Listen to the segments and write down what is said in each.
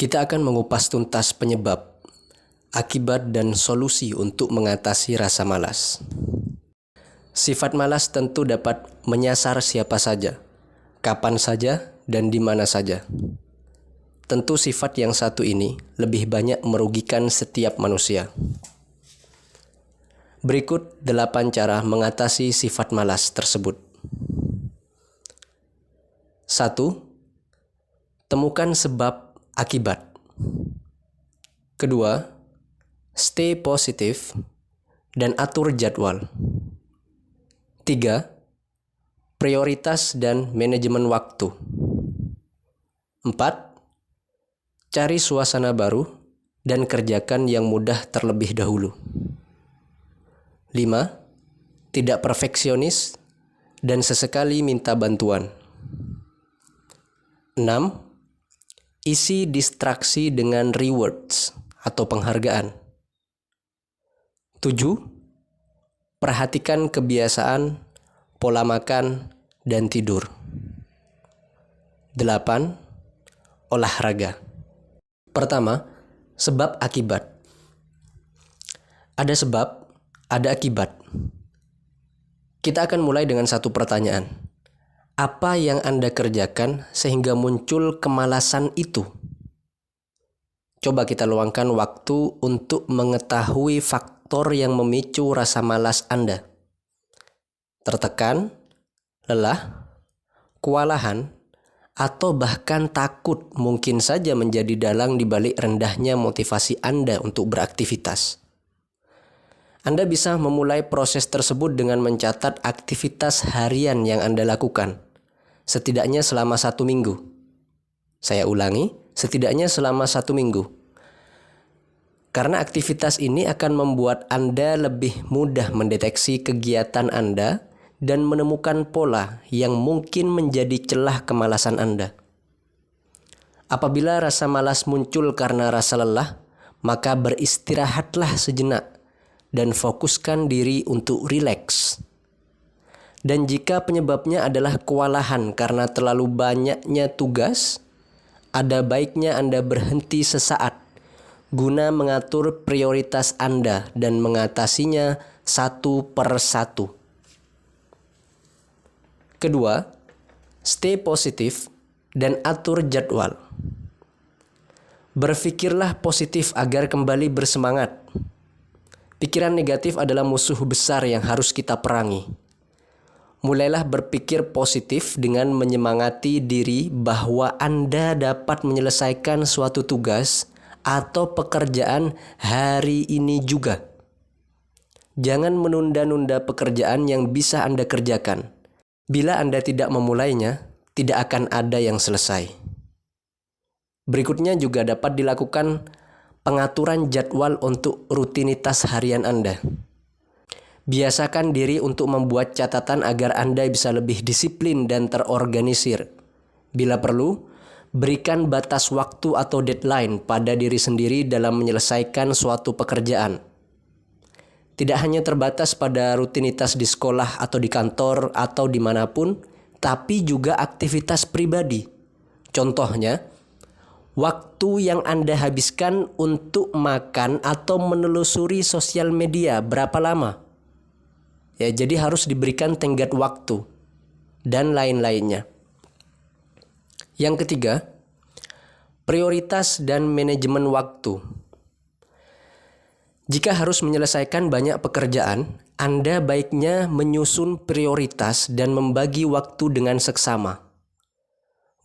Kita akan mengupas tuntas penyebab, akibat, dan solusi untuk mengatasi rasa malas. Sifat malas tentu dapat menyasar siapa saja, kapan saja, dan di mana saja. Tentu sifat yang satu ini lebih banyak merugikan setiap manusia. Berikut 8 cara mengatasi sifat malas tersebut. 1. Temukan sebab akibat. Kedua, stay positif dan atur jadwal. 3. Prioritas dan manajemen waktu. 4. Cari suasana baru dan kerjakan yang mudah terlebih dahulu. 5. Tidak perfeksionis dan sesekali minta bantuan. 6. Isi distraksi dengan rewards atau penghargaan. 7. Perhatikan kebiasaan, pola makan, dan tidur. 8. Olahraga. Pertama, sebab akibat. Ada sebab, ada akibat. Kita akan mulai dengan satu pertanyaan. Apa yang Anda kerjakan sehingga muncul kemalasan itu? Coba kita luangkan waktu untuk mengetahui faktor yang memicu rasa malas Anda. Tertekan, lelah, kewalahan, atau bahkan takut mungkin saja menjadi dalang di balik rendahnya motivasi Anda untuk beraktivitas. Anda bisa memulai proses tersebut dengan mencatat aktivitas harian yang Anda lakukan, setidaknya selama 1 minggu. Saya ulangi, setidaknya selama 1 minggu. Karena aktivitas ini akan membuat Anda lebih mudah mendeteksi kegiatan Anda dan menemukan pola yang mungkin menjadi celah kemalasan Anda. Apabila rasa malas muncul karena rasa lelah, maka beristirahatlah sejenak dan fokuskan diri untuk rileks. Dan jika penyebabnya adalah kewalahan karena terlalu banyaknya tugas, ada baiknya Anda berhenti sesaat guna mengatur prioritas Anda dan mengatasinya satu per satu. Kedua, stay positif dan atur jadwal. Berpikirlah positif agar kembali bersemangat. Pikiran negatif adalah musuh besar yang harus kita perangi. Mulailah berpikir positif dengan menyemangati diri bahwa Anda dapat menyelesaikan suatu tugas atau pekerjaan hari ini juga. Jangan menunda-nunda pekerjaan yang bisa Anda kerjakan. Bila Anda tidak memulainya, tidak akan ada yang selesai. Berikutnya juga dapat dilakukan pengaturan jadwal untuk rutinitas harian Anda. Biasakan diri untuk membuat catatan agar Anda bisa lebih disiplin dan terorganisir. Bila perlu, berikan batas waktu atau deadline pada diri sendiri dalam menyelesaikan suatu pekerjaan. Tidak hanya terbatas pada rutinitas di sekolah atau di kantor atau dimanapun, tapi juga aktivitas pribadi. Contohnya, waktu yang Anda habiskan untuk makan atau menelusuri sosial media berapa lama? Ya, jadi harus diberikan tenggat waktu dan lain-lainnya. Yang ketiga, prioritas dan manajemen waktu. Jika harus menyelesaikan banyak pekerjaan, Anda baiknya menyusun prioritas dan membagi waktu dengan seksama.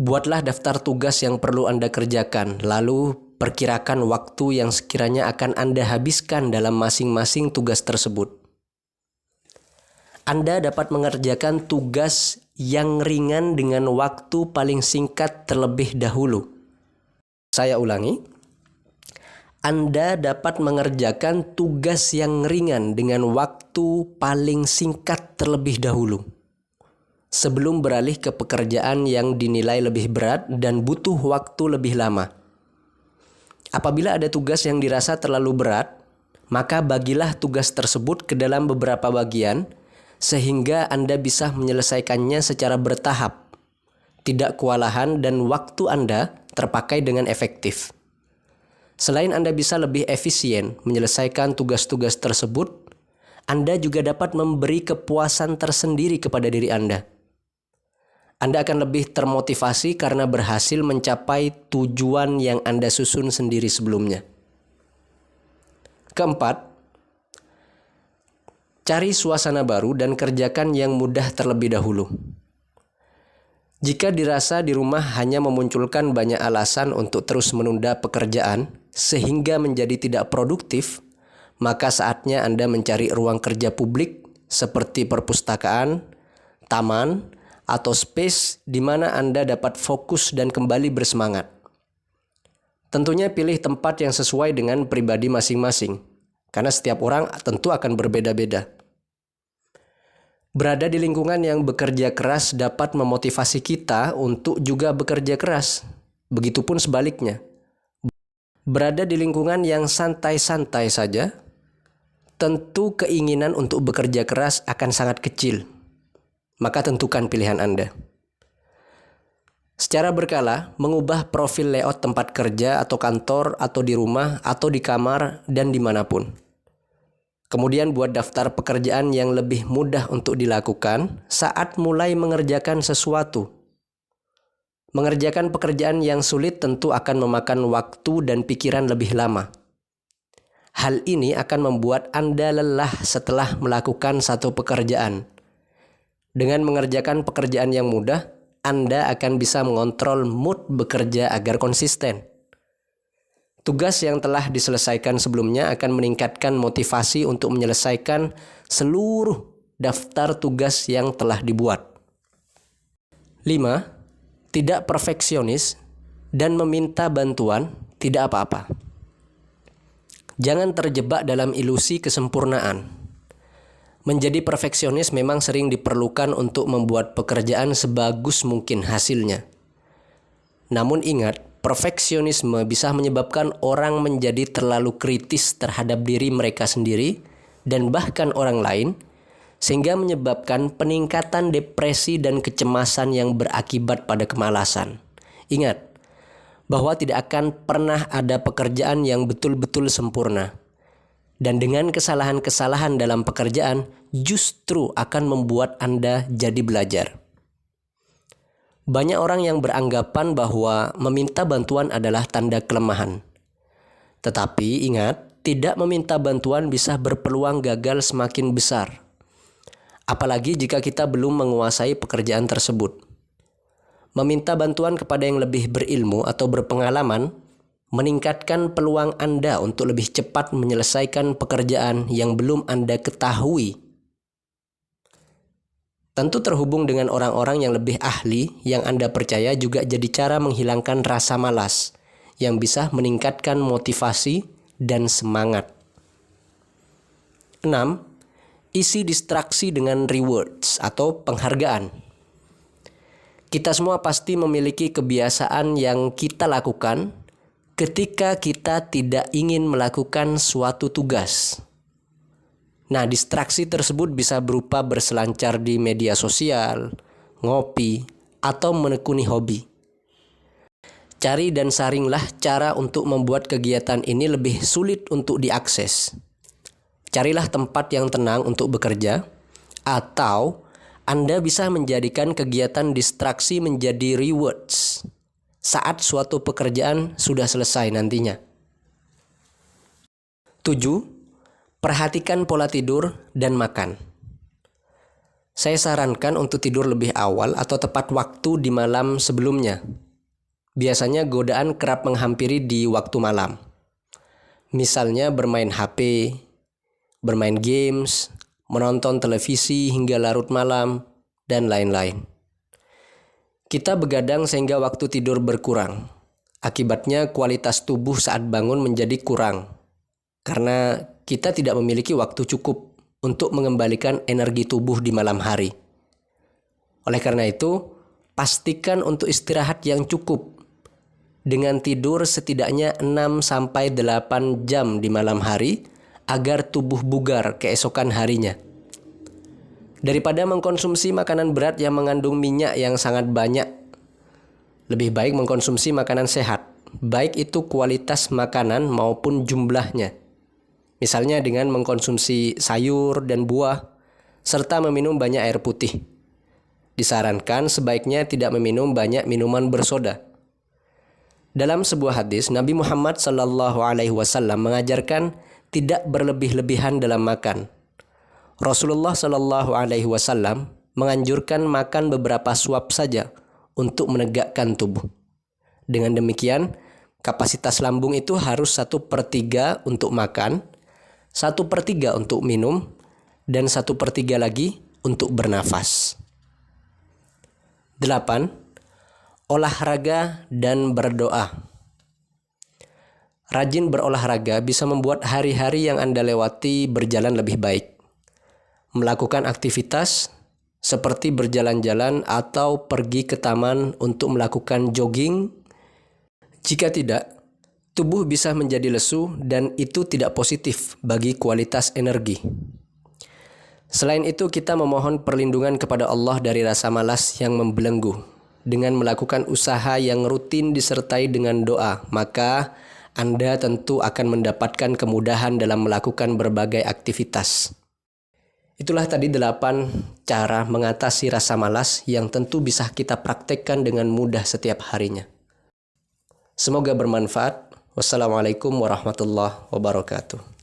Buatlah daftar tugas yang perlu Anda kerjakan, lalu perkirakan waktu yang sekiranya akan Anda habiskan dalam masing-masing tugas tersebut. Anda dapat mengerjakan tugas yang ringan dengan waktu paling singkat terlebih dahulu. Saya ulangi. Anda dapat mengerjakan tugas yang ringan dengan waktu paling singkat terlebih dahulu, sebelum beralih ke pekerjaan yang dinilai lebih berat dan butuh waktu lebih lama. Apabila ada tugas yang dirasa terlalu berat, maka bagilah tugas tersebut ke dalam beberapa bagian, sehingga Anda bisa menyelesaikannya secara bertahap, tidak kewalahan dan waktu Anda terpakai dengan efektif. Selain Anda bisa lebih efisien menyelesaikan tugas-tugas tersebut, Anda juga dapat memberi kepuasan tersendiri kepada diri Anda. Anda akan lebih termotivasi karena berhasil mencapai tujuan yang Anda susun sendiri sebelumnya. Keempat, cari suasana baru dan kerjakan yang mudah terlebih dahulu. Jika dirasa di rumah hanya memunculkan banyak alasan untuk terus menunda pekerjaan sehingga menjadi tidak produktif, maka saatnya Anda mencari ruang kerja publik seperti perpustakaan, taman, atau space di mana Anda dapat fokus dan kembali bersemangat. Tentunya pilih tempat yang sesuai dengan pribadi masing-masing, karena setiap orang tentu akan berbeda-beda. Berada di lingkungan yang bekerja keras dapat memotivasi kita untuk juga bekerja keras. Begitupun sebaliknya. Berada di lingkungan yang santai-santai saja, tentu keinginan untuk bekerja keras akan sangat kecil. Maka tentukan pilihan Anda. Secara berkala, mengubah profil layout tempat kerja atau kantor atau di rumah atau di kamar dan dimanapun. Kemudian buat daftar pekerjaan yang lebih mudah untuk dilakukan saat mulai mengerjakan sesuatu. Mengerjakan pekerjaan yang sulit tentu akan memakan waktu dan pikiran lebih lama. Hal ini akan membuat Anda lelah setelah melakukan satu pekerjaan. Dengan mengerjakan pekerjaan yang mudah, Anda akan bisa mengontrol mood bekerja agar konsisten. Tugas yang telah diselesaikan sebelumnya akan meningkatkan motivasi untuk menyelesaikan seluruh daftar tugas yang telah dibuat. 5. Tidak perfeksionis dan meminta bantuan tidak apa-apa. Jangan terjebak dalam ilusi kesempurnaan. Menjadi perfeksionis memang sering diperlukan untuk membuat pekerjaan sebagus mungkin hasilnya. Namun ingat, perfeksionisme bisa menyebabkan orang menjadi terlalu kritis terhadap diri mereka sendiri dan bahkan orang lain, sehingga menyebabkan peningkatan depresi dan kecemasan yang berakibat pada kemalasan. Ingat, bahwa tidak akan pernah ada pekerjaan yang betul-betul sempurna. Dan dengan kesalahan-kesalahan dalam pekerjaan justru akan membuat Anda jadi belajar. Banyak orang yang beranggapan bahwa meminta bantuan adalah tanda kelemahan. Tetapi ingat, tidak meminta bantuan bisa berpeluang gagal semakin besar. Apalagi jika kita belum menguasai pekerjaan tersebut. Meminta bantuan kepada yang lebih berilmu atau berpengalaman meningkatkan peluang Anda untuk lebih cepat menyelesaikan pekerjaan yang belum Anda ketahui. Tentu terhubung dengan orang-orang yang lebih ahli yang Anda percaya juga jadi cara menghilangkan rasa malas yang bisa meningkatkan motivasi dan semangat. 6. Isi distraksi dengan rewards atau penghargaan. Kita semua pasti memiliki kebiasaan yang kita lakukan ketika kita tidak ingin melakukan suatu tugas. Nah, distraksi tersebut bisa berupa berselancar di media sosial, ngopi, atau menekuni hobi. Cari dan saringlah cara untuk membuat kegiatan ini lebih sulit untuk diakses. Carilah tempat yang tenang untuk bekerja, atau Anda bisa menjadikan kegiatan distraksi menjadi rewards saat suatu pekerjaan sudah selesai nantinya. 7. Perhatikan pola tidur dan makan. Saya sarankan untuk tidur lebih awal atau tepat waktu di malam sebelumnya. Biasanya godaan kerap menghampiri di waktu malam. Misalnya bermain HP, bermain games, menonton televisi hingga larut malam, dan lain-lain. Kita begadang sehingga waktu tidur berkurang. Akibatnya kualitas tubuh saat bangun menjadi kurang. Karena kita tidak memiliki waktu cukup untuk mengembalikan energi tubuh di malam hari. Oleh karena itu, pastikan untuk istirahat yang cukup. Dengan tidur setidaknya 6-8 jam di malam hari agar tubuh bugar keesokan harinya. Daripada mengkonsumsi makanan berat yang mengandung minyak yang sangat banyak, lebih baik mengkonsumsi makanan sehat, baik itu kualitas makanan maupun jumlahnya. Misalnya dengan mengkonsumsi sayur dan buah, serta meminum banyak air putih. Disarankan sebaiknya tidak meminum banyak minuman bersoda. Dalam sebuah hadis, Nabi Muhammad SAW mengajarkan tidak berlebih-lebihan dalam makan. Rasulullah SAW menganjurkan makan beberapa suap saja untuk menegakkan tubuh. Dengan demikian, kapasitas lambung itu harus 1/3 untuk makan, 1/3 untuk minum, dan 1/3 lagi untuk bernafas. 8. Olahraga dan berdoa. Rajin berolahraga bisa membuat hari-hari yang Anda lewati berjalan lebih baik. Melakukan aktivitas seperti berjalan-jalan atau pergi ke taman untuk melakukan jogging. Jika tidak, tubuh bisa menjadi lesu dan itu tidak positif bagi kualitas energi. Selain itu, kita memohon perlindungan kepada Allah dari rasa malas yang membelenggu. Dengan melakukan usaha yang rutin disertai dengan doa, maka Anda tentu akan mendapatkan kemudahan dalam melakukan berbagai aktivitas. Itulah tadi 8 cara mengatasi rasa malas yang tentu bisa kita praktekkan dengan mudah setiap harinya. Semoga bermanfaat. Wassalamualaikum warahmatullahi wabarakatuh.